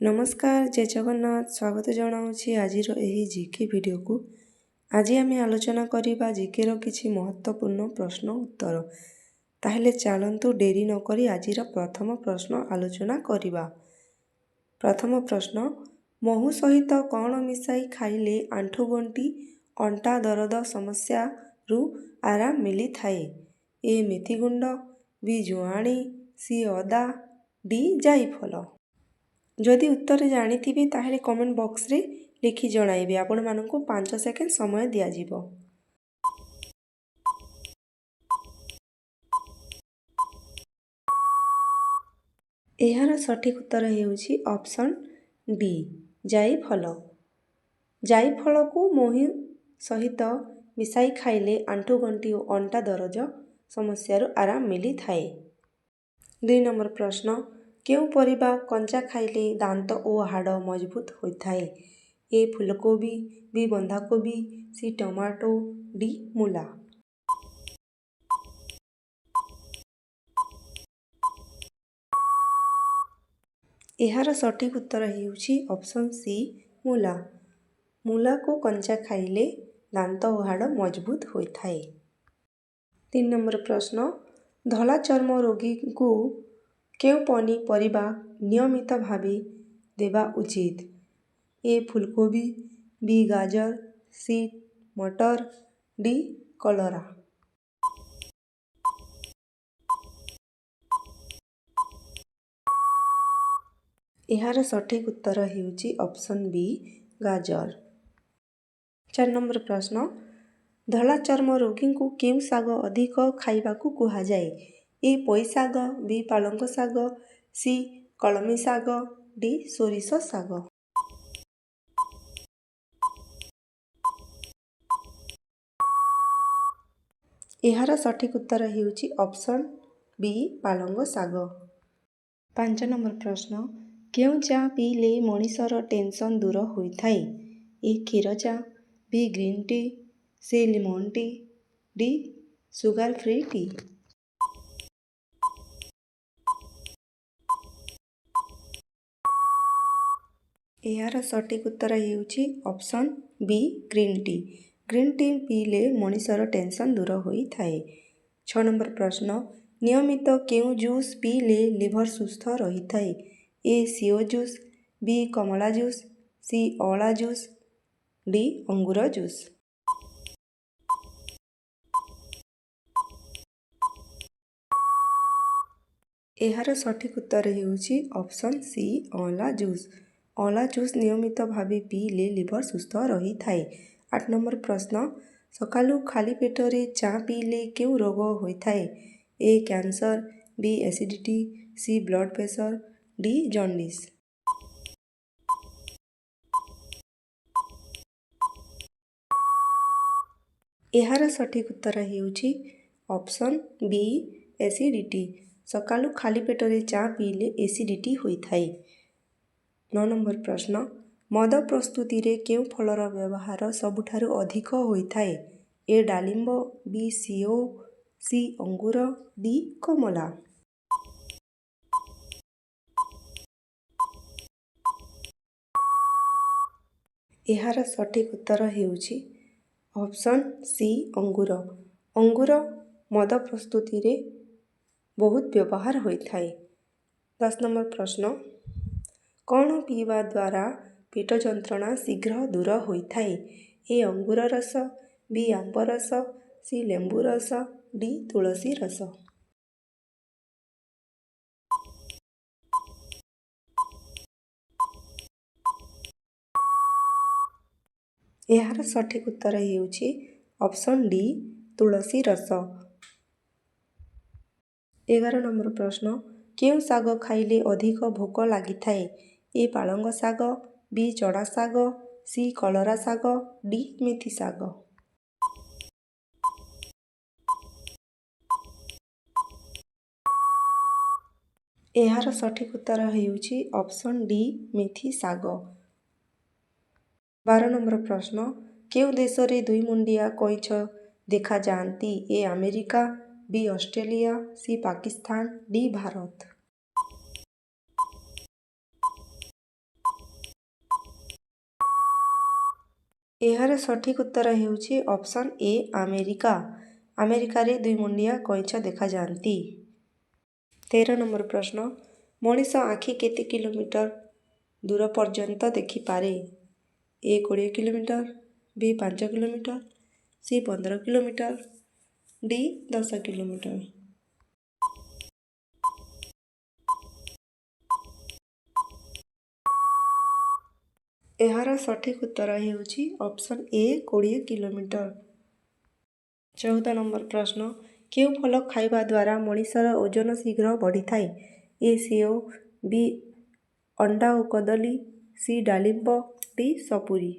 नमस्कार जय जगन्नाथ स्वागत जनाऊँगी आज जीके वीडियो को। आज आम आलोचना करवा जीके किसी महत्वपूर्ण प्रश्न उत्तर। ताहले चलतु डेरी नक आज प्रथम प्रश्न आलोचना करवा। प्रथम प्रश्न, महू सहित कौन मिसाई खाइले आंठुगंटी अंटा दरद समस्या रु आराम मिली थाए? ए मेथीगुंड, बी जुआणी, सी अदा, डी जाइफल। जदि उत्तर जानिथिबे ताहले कमेंट बॉक्स रे लिखि जणाइबे। आपण मानकु 5 सेकेंड समय दिया जिवो। एहार सठिक उत्तर हेउछि ऑप्शन डी जाइफल। जाइफल को मोहि सहित मिसाई खाइले आंठुगंटी और अंटा दरज समस्या आराम मिली थाए। 2 नंबर प्रश्न, केउ परिबा कंचा खाइले दांत और हाड़ मजबूत होइथाए? ए फूलकोबी, बी बंधाकोबी, सी टमाटो, डी मूला। एहार सठिक उत्तर हेउछि ऑप्शन सी मूला। मूला को कंचा खाइले दांत और हाड़ मजबूत होइथाए। 3 नंबर प्रश्न, धला चर्म रोगी को केउ पनीपरिबा नियमित भावे देवा उचित? ए फूलकोबी, बी गाजर, सी मटर, डी कलरा। एहार सठिक उत्तर हेउछि ऑप्शन बी गाजर। 4 नंबर प्रश्न, धला चर्म रोगी को केउ साग अधिक खाइबाकू कुहाजाए? ए पोई साग, बी पालंग साग, सी कलमी साग, डी सोरिष साग। एहार सठिक उत्तर हेउछि ऑप्शन बी पालंग साग। 5 नंबर प्रश्न, केउ चा पीले मनीषर टेंशन दूर होइथाए? ए क्षीर चा, B green tea, C lemon tea, D sugar free tea. एहार सठिक उत्तर हेउछि option B green tea. Green tea पीले मनीषर टेंशन दूर होइथाए। 6 नंबर प्रश्न, नियमित केउ जूस पीले लिभर सुस्थ रहिथाए? ए सीओ जूस, बी कमला जूस, सी अला जूस, डी अंगूर जूस। एहार सठिक उत्तर हेउछि ऑप्शन सी अला जूस। अला जूस नियमित भावे पीले लिभर सुस्थ रहिथाए। 8 नंबर प्रश्न, सकालू खाली पेटरे चा पीले केउ रोग होइथाए? ए कैंसर, बी एसिडिटी, सी ब्लड प्रेशर, डी जॉन्डिस। एहार सठिक उत्तर हेउछि ऑप्शन बी एसिडिटी। सकालू खाली पेटरे चा पीले एसिडिटी होइथाए। 9 नंबर प्रश्न, मद प्रस्तुति रे केउ फलर व्यवहार सबुठारु अधिक होइथाए? ए डालिंब, बी सीओ, सी अंगूर, डी कमला। एहार सठिक उत्तर हेउछि ऑप्शन सी अंगूर। अंगूर मद प्रस्तुति रे बहुत व्यवहार होइथाए। 10 नंबर प्रश्न, कौन पीवा द्वारा पेट जंत्रणा शीघ्र दूर होइथाए? ए अंगूर रस, बी आंब रस, सी लेंबू रस, डी तुलसी रस। एहार सठिक उत्तर हेउछि ऑप्शन डी तुलसी रस। 11 नंबर प्रश्न, केउ साग खाइले अधिक भोक लागिथाए? ए पालंग साग, बी चड़ा साग, सी कलरा साग, डी मेथी साग। एहार सठिक उत्तर हेउछि ऑप्शन डी मेथी साग। 12 नंबर प्रश्न, केउ देश रे दुई मुंडिया कइछ देखा जाती? A America, B Australia, C Pakistan, D Bharat. ଏହାର ସଠିକ୍ ଉତ୍ତର ହେଉଛି ଅପସନ୍ ଏ ଆମେରିକା। ଆମେରିକାରେ ଦୁଇମୁଣ୍ଡିଆ କଇଁଛ ଦେଖାଯାଆନ୍ତି। 13 ନମ୍ବର ପ୍ରଶ୍ନ, ମଣିଷ ଆଖି କେତେ କିଲୋମିଟର ଦୂର ପର୍ଯ୍ୟନ୍ତ ଦେଖିପାରେ? ଏ 20 କିଲୋମିଟର, ବି 5 kilometre, C 15 kilometre, D 10 kilometre. ଏହାର ସଠିକ୍ ଉତ୍ତର ହେଉଛି ଅପସନ୍ ଏ 20 କିଲୋମିଟର। 14 ନମ୍ବର ପ୍ରଶ୍ନ, କେଉଁ ଫଳ ଖାଇବା ଦ୍ୱାରା ମଣିଷର ଓଜନ ଶୀଘ୍ର ବଢ଼ିଥାଏ? ଏ ସେଓ, ବି ଅଣ୍ଡା ଓ କଦଳୀ, ସି ଡାଳିମ୍ବ, ଡି ସପୁରୀ।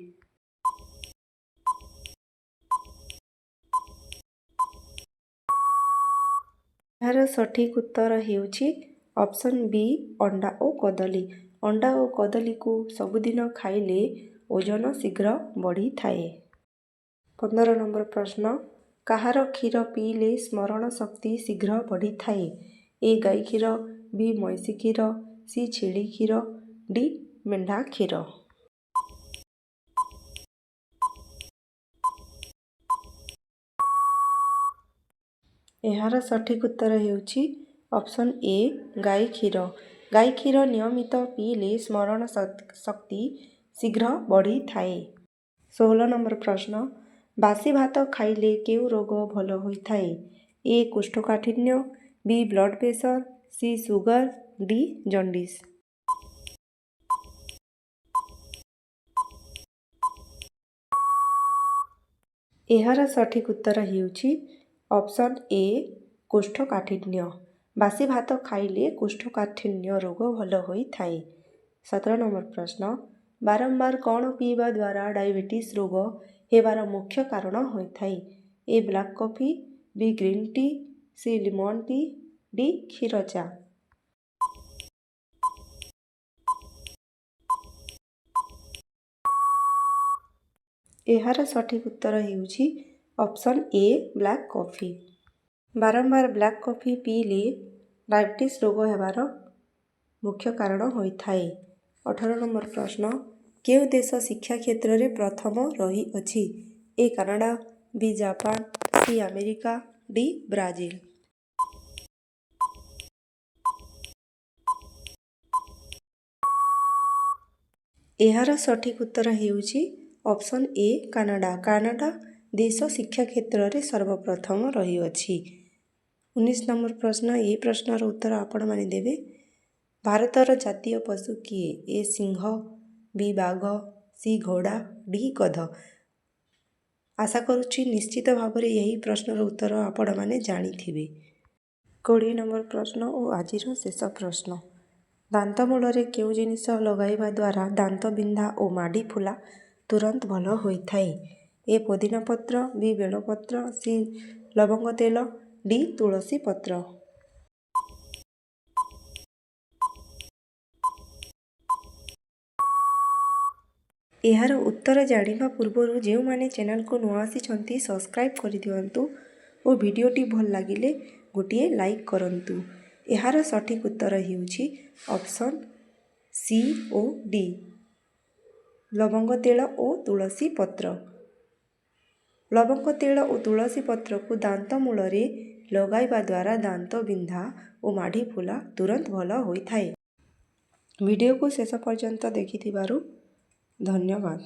ଏହାର ସଠିକ୍ ଉତ୍ତର ହେଉଛି ଅପସନ୍ ବି ଅଣ୍ଡା ଓ କଦଳୀ। ଅଣ୍ଡା ଓ କଦଳୀକୁ ସବୁଦିନ ଖାଇଲେ ଓଜନ ଶୀଘ୍ର ବଢ଼ିଥାଏ। 15 ନମ୍ବର ପ୍ରଶ୍ନ, କାହାର କ୍ଷୀର ପିଇଲେ ସ୍ମରଣ ଶକ୍ତି ଶୀଘ୍ର ବଢ଼ିଥାଏ? ଏ ଗାଈ କ୍ଷୀର, ବି ମଇଁଷି କ୍ଷୀର, ସି ଛେଳି କ୍ଷୀର, ଡି ମେଣ୍ଢା କ୍ଷୀର। ଏହାର ସଠିକ୍ ଉତ୍ତର ହେଉଛି ଅପସନ୍ ଏ ଗାଈ କ୍ଷୀର। ଗାଈ କ୍ଷୀର ନିୟମିତ ପିଇଲେ ସ୍ମରଣ ଶକ୍ତି ଶୀଘ୍ର ବଢ଼ିଥାଏ। 16 ନମ୍ବର ପ୍ରଶ୍ନ, ବାସି ଭାତ ଖାଇଲେ କେଉଁ ରୋଗ ଭଲ ହୋଇଥାଏ? ଏ କୋଷ୍ଠକାଠିନ୍ୟ, B blood pressure, C sugar, D jaundice. ଏହାର ସଠିକ୍ ଉତ୍ତର ହେଉଛି ଅପସନ୍ ଏ କୋଷ୍ଠକାଠିନ୍ୟ। ବାସି ଭାତ ଖାଇଲେ କୋଷ୍ଠକାଠିନ୍ୟ ରୋଗ ଭଲ ହୋଇଥାଏ। 17 ନମ୍ବର ପ୍ରଶ୍ନ, ବାରମ୍ବାର କ'ଣ ପିଇବା ଦ୍ୱାରା ଡାଇବେଟିସ୍ ରୋଗ ହେବାର ମୁଖ୍ୟ କାରଣ ହୋଇଥାଏ? A black coffee, B green tea, C lemon tea, D କ୍ଷୀର ଚା। ଏହାର ସଠିକ୍ ଉତ୍ତର ହେଉଛି ଅପସନ୍ ଏ ବ୍ଲାକ୍ କଫି। ବାରମ୍ବାର ବ୍ଲାକ୍ କଫି ପିଇଲେ ଡାଇବେଟିସ୍ ରୋଗ ହେବାର ମୁଖ୍ୟ କାରଣ ହୋଇଥାଏ। 18 ନମ୍ବର ପ୍ରଶ୍ନ, କେଉଁ ଦେଶ ଶିକ୍ଷା କ୍ଷେତ୍ରରେ ପ୍ରଥମ ରହିଅଛି? A Canada, B Japan, C America, D Brazil. ଏହାର ସଠିକ୍ ଉତ୍ତର ହେଉଛି ଅପସନ୍ ଏ କାନାଡ଼ା। କାନାଡ଼ା ଦେଶ ଶିକ୍ଷା କ୍ଷେତ୍ରରେ ସର୍ବପ୍ରଥମ ରହିଅଛି। 19 ନମ୍ବର ପ୍ରଶ୍ନ, ଏହି ପ୍ରଶ୍ନର ଉତ୍ତର ଆପଣମାନେ ଦେବେ। ଭାରତର ଜାତୀୟ ପଶୁ କିଏ? ଏ ସିଂହ, ବି ବାଘ, ସି ଘୋଡ଼ା, ଡି ଗଧ। ଆଶା କରୁଛି ନିଶ୍ଚିତ ଭାବରେ ଏହି ପ୍ରଶ୍ନର ଉତ୍ତର ଆପଣମାନେ ଜାଣିଥିବେ। 20 ନମ୍ବର ପ୍ରଶ୍ନ ଓ ଆଜିର ଶେଷ ପ୍ରଶ୍ନ, ଦାନ୍ତ ମୂଳରେ କେଉଁ ଜିନିଷ ଲଗାଇବା ଦ୍ୱାରା ଦାନ୍ତ ବିନ୍ଧା ଓ ମାଢ଼ି ଫୁଲା ତୁରନ୍ତ ଭଲ ହୋଇଥାଏ? ଏ ପୋଦିନା ପତ୍ର, ବି ବେଲପତ୍ର, ସି ଲବଙ୍ଗ ତେଲ, ଡି ତୁଳସୀ ପତ୍ର। ଏହାର ଉତ୍ତର ଜାଣିବା ପୂର୍ବରୁ ଯେଉଁମାନେ ଚ୍ୟାନେଲକୁ ନୂଆ ଆସିଛନ୍ତି ସବସ୍କ୍ରାଇବ୍ କରିଦିଅନ୍ତୁ ଓ ଭିଡ଼ିଓଟି ଭଲ ଲାଗିଲେ ଗୋଟିଏ ଲାଇକ୍ କରନ୍ତୁ। ଏହାର ସଠିକ୍ ଉତ୍ତର ହେଉଛି ଅପସନ୍ ସି ଓ ଡି ଲବଙ୍ଗ ତେଲ ଓ ତୁଳସୀ ପତ୍ର। ଲବଙ୍ଗ ତେଲ ଓ ତୁଳସୀ ପତ୍ରକୁ ଦାନ୍ତ ମୂଳରେ ଲଗାଇବା ଦ୍ୱାରା ଦାନ୍ତ ବିନ୍ଧା ଓ ମାଢ଼ି ଫୁଲା ତୁରନ୍ତ ଭଲ ହୋଇଥାଏ। ଭିଡ଼ିଓକୁ ଶେଷ ପର୍ଯ୍ୟନ୍ତ ଦେଖିଥିବାରୁ ଧନ୍ୟବାଦ।